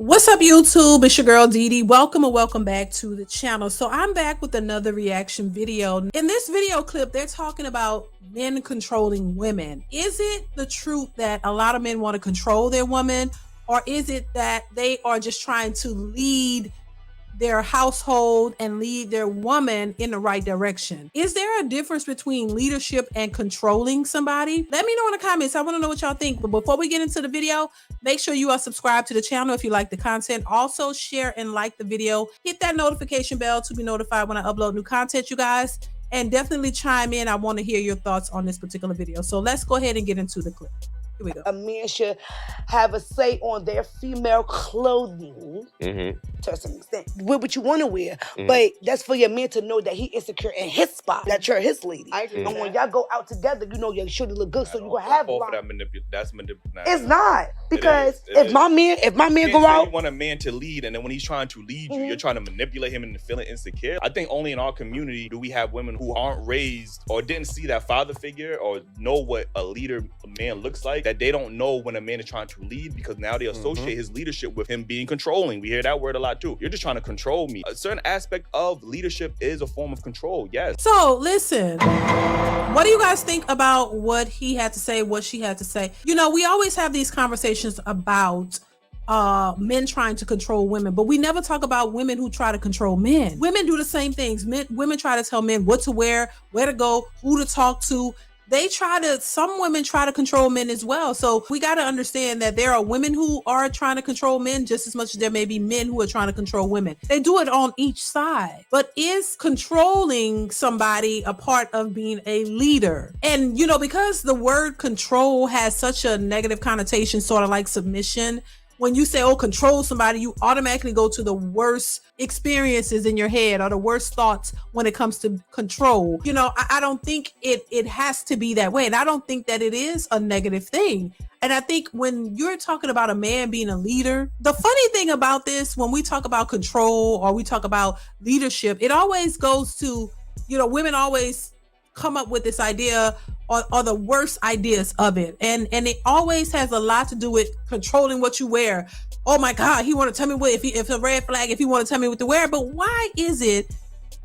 What's up, YouTube? It's your girl DeeDee. Welcome or welcome back to the channel. So I'm back with another reaction video. In this video clip, they're talking about men controlling women. Is it the truth that a lot of men want to control their woman, or is it that they are just trying to lead their household and lead their woman in the right direction? Is there a difference between leadership and controlling somebody? Let me know in the comments. I want to know what y'all think. But before we get into the video, make sure you are subscribed to the channel if you like the content. Also share and like the video. Hit that notification bell to be notified when I upload new content, you guys. And definitely chime in. I want to hear your thoughts on this particular video. So let's go ahead and get into the clip. Here we go. A man should have a say on their female clothing to some extent. Wear what you want to wear, but that's for your man to know that he insecure in his spot, that you're his lady. I agree. And when y'all go out together, you know your shorty look good, so you gonna have all for that that's manipulation. It's not, because if my man go out, you want a man to lead, and then when he's trying to lead you, you're trying to manipulate him into feeling insecure. I think only in our community do we have women who aren't raised or didn't see that father figure or know what a leader, a man looks like, that they don't know when a man is trying to lead, because now they associate his leadership with him being controlling. We hear that word a lot too. You're just trying to control me. A certain aspect of leadership is a form of control, yes. So listen, what do you guys think about what he had to say, what she had to say? You know, we always have these conversations about men trying to control women, but we never talk about women who try to control men. Women do the same things. Women try to tell men what to wear, where to go, who to talk to. Some women try to control men as well. So we got to understand that there are women who are trying to control men just as much as there may be men who are trying to control women. They do it on each side. But is controlling somebody a part of being a leader? And, you know, because the word control has such a negative connotation, sort of like submission, when you say, oh, control somebody, you automatically go to the worst experiences in your head or the worst thoughts when it comes to control. You know, I don't think it has to be that way. And I don't think that it is a negative thing. And I think when you're talking about a man being a leader, the funny thing about this, when we talk about control or we talk about leadership, it always goes to, you know, women always come up with this idea or the worst ideas of it, and it always has a lot to do with controlling what you wear. Oh my God, he want to tell me what, if a red flag, if he want to tell me what to wear. But why is it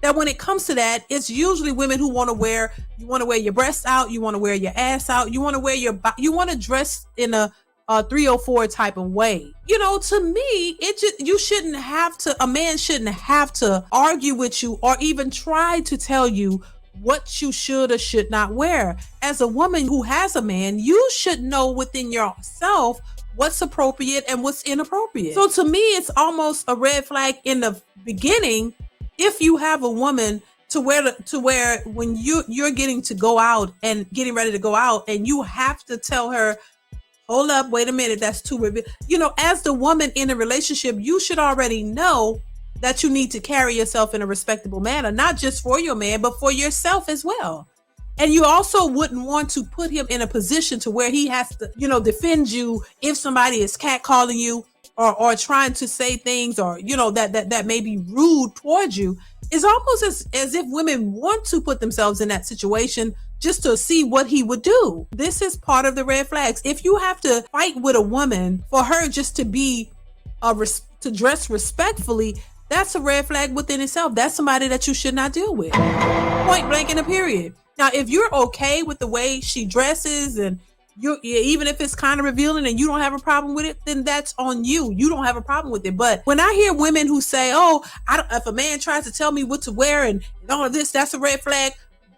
that when it comes to that, it's usually women who want to wear, you want to wear your breasts out, you want to wear your ass out, you want to wear you want to dress in a 304 type of way. You know, to me, you shouldn't have to, a man shouldn't have to argue with you or even try to tell you what you should or should not wear. As a woman who has a man, you should know within yourself what's appropriate and what's inappropriate. So to me, it's almost a red flag in the beginning if you have a woman to where when you're getting to go out and getting ready to go out, and you have to tell her, hold up, wait a minute, that's too, you know, as the woman in a relationship, you should already know that you need to carry yourself in a respectable manner, not just for your man, but for yourself as well. And you also wouldn't want to put him in a position to where he has to, you know, defend you if somebody is catcalling you or trying to say things, or, you know, that may be rude towards you. It's almost as if women want to put themselves in that situation just to see what he would do. This is part of the red flags. If you have to fight with a woman for her just to be to dress respectfully, that's a red flag within itself. That's somebody that you should not deal with. Point blank in a period. Now, if you're okay with the way she dresses, and even if it's kind of revealing and you don't have a problem with it, then that's on you. You don't have a problem with it. But when I hear women who say, oh, if a man tries to tell me what to wear and all of this, that's a red flag,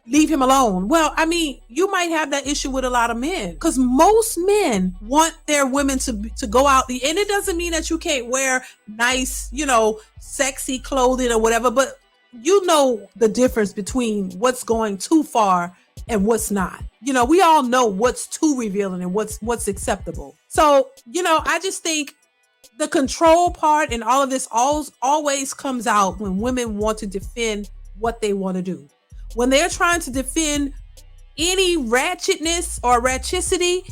leave him alone. Well, I mean, you might have that issue with a lot of men, because most men want their women to go out. And it doesn't mean that you can't wear nice, you know, sexy clothing or whatever, but you know the difference between what's going too far and what's not. You know, we all know what's too revealing and what's acceptable. So, you know, I just think the control part and all of this always comes out when women want to defend what they want to do. When they're trying to defend any ratchetness or ratchicity,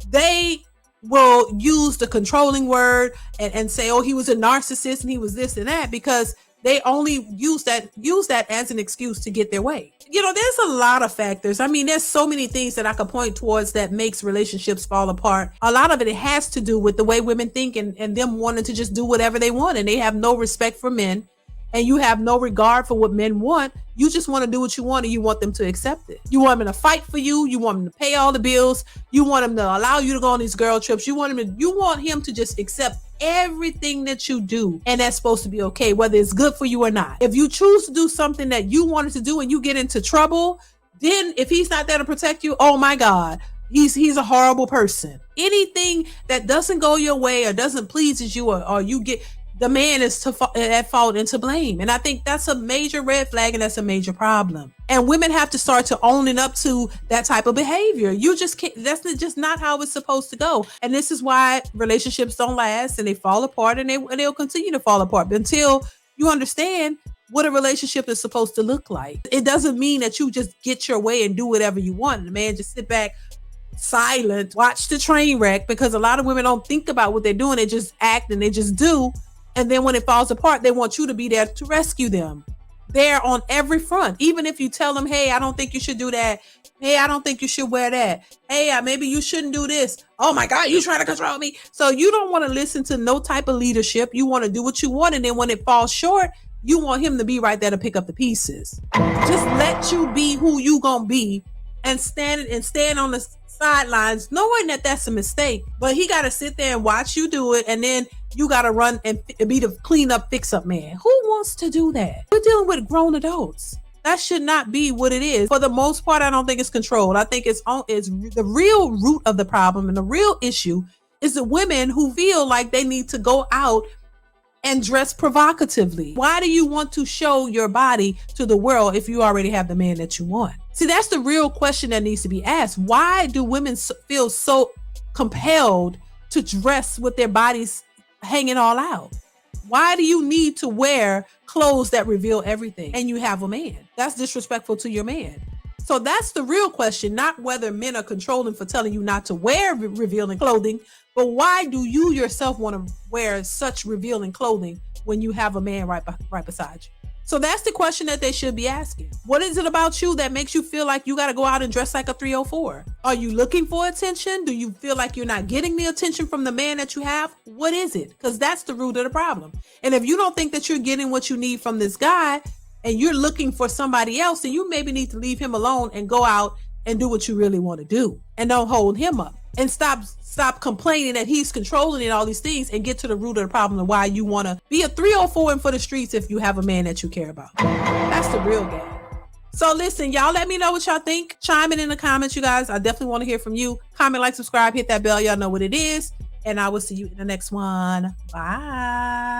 they will use the controlling word and say, oh, he was a narcissist and he was this and that, because they only use that as an excuse to get their way. You know, there's a lot of factors. I mean, there's so many things that I could point towards that makes relationships fall apart. A lot of it has to do with the way women think and them wanting to just do whatever they want, and they have no respect for men, and you have no regard for what men want. You just want to do what you want, and you want them to accept it. You want them to fight for you. You want them to pay all the bills. You want them to allow you to go on these girl trips. You want him to just accept everything that you do, and that's supposed to be okay, whether it's good for you or not. If you choose to do something that you wanted to do and you get into trouble, then if he's not there to protect you, oh my God, he's a horrible person. Anything that doesn't go your way or doesn't pleases you, or you get, the man is at fault and to blame. And I think that's a major red flag, and that's a major problem. And women have to start to owning up to that type of behavior. You just can't, that's just not how it's supposed to go. And this is why relationships don't last, and they fall apart, and they'll continue to fall apart until you understand what a relationship is supposed to look like. It doesn't mean that you just get your way and do whatever you want. And the man just sit back silent, watch the train wreck, because a lot of women don't think about what they're doing. They just act and they just do. And then when it falls apart, they want you to be there to rescue them. They're on every front. Even if you tell them, hey, I don't think you should do that. Hey, I don't think you should wear that. Hey, maybe you shouldn't do this. Oh my God, you trying to control me. So you don't want to listen to no type of leadership. You want to do what you want. And then when it falls short, you want him to be right there to pick up the pieces. Just let you be who you gonna be, and stand on the sidelines knowing that that's a mistake. But he got to sit there and watch you do it, and then you got to run and be the clean up, fix up man. Who wants to do that? We're dealing with grown adults. That should not be what it is. For the most part, I don't think it's controlled. I think it's the real root of the problem, and the real issue is the women who feel like they need to go out and dress provocatively. Why do you want to show your body to the world if you already have the man that you want? See, that's the real question that needs to be asked. Why do women feel so compelled to dress with their bodies hanging all out? Why do you need to wear clothes that reveal everything and you have a man? That's disrespectful to your man. So that's the real question, not whether men are controlling for telling you not to wear revealing clothing, but why do you yourself want to wear such revealing clothing when you have a man right beside you? So that's the question that they should be asking. What is it about you that makes you feel like you got to go out and dress like a 304? Are you looking for attention? Do you feel like you're not getting the attention from the man that you have? What is it? Because that's the root of the problem. And if you don't think that you're getting what you need from this guy, and you're looking for somebody else, then you maybe need to leave him alone and go out and do what you really want to do, and don't hold him up, and stop complaining that he's controlling and all these things, and get to the root of the problem of why you want to be a 304 and for the streets if you have a man that you care about. That's the real game. So listen, y'all, let me know what y'all think. Chime in the comments, you guys. I definitely want to hear from you. Comment, like, subscribe, hit that bell. Y'all know what it is. And I will see you in the next one. Bye.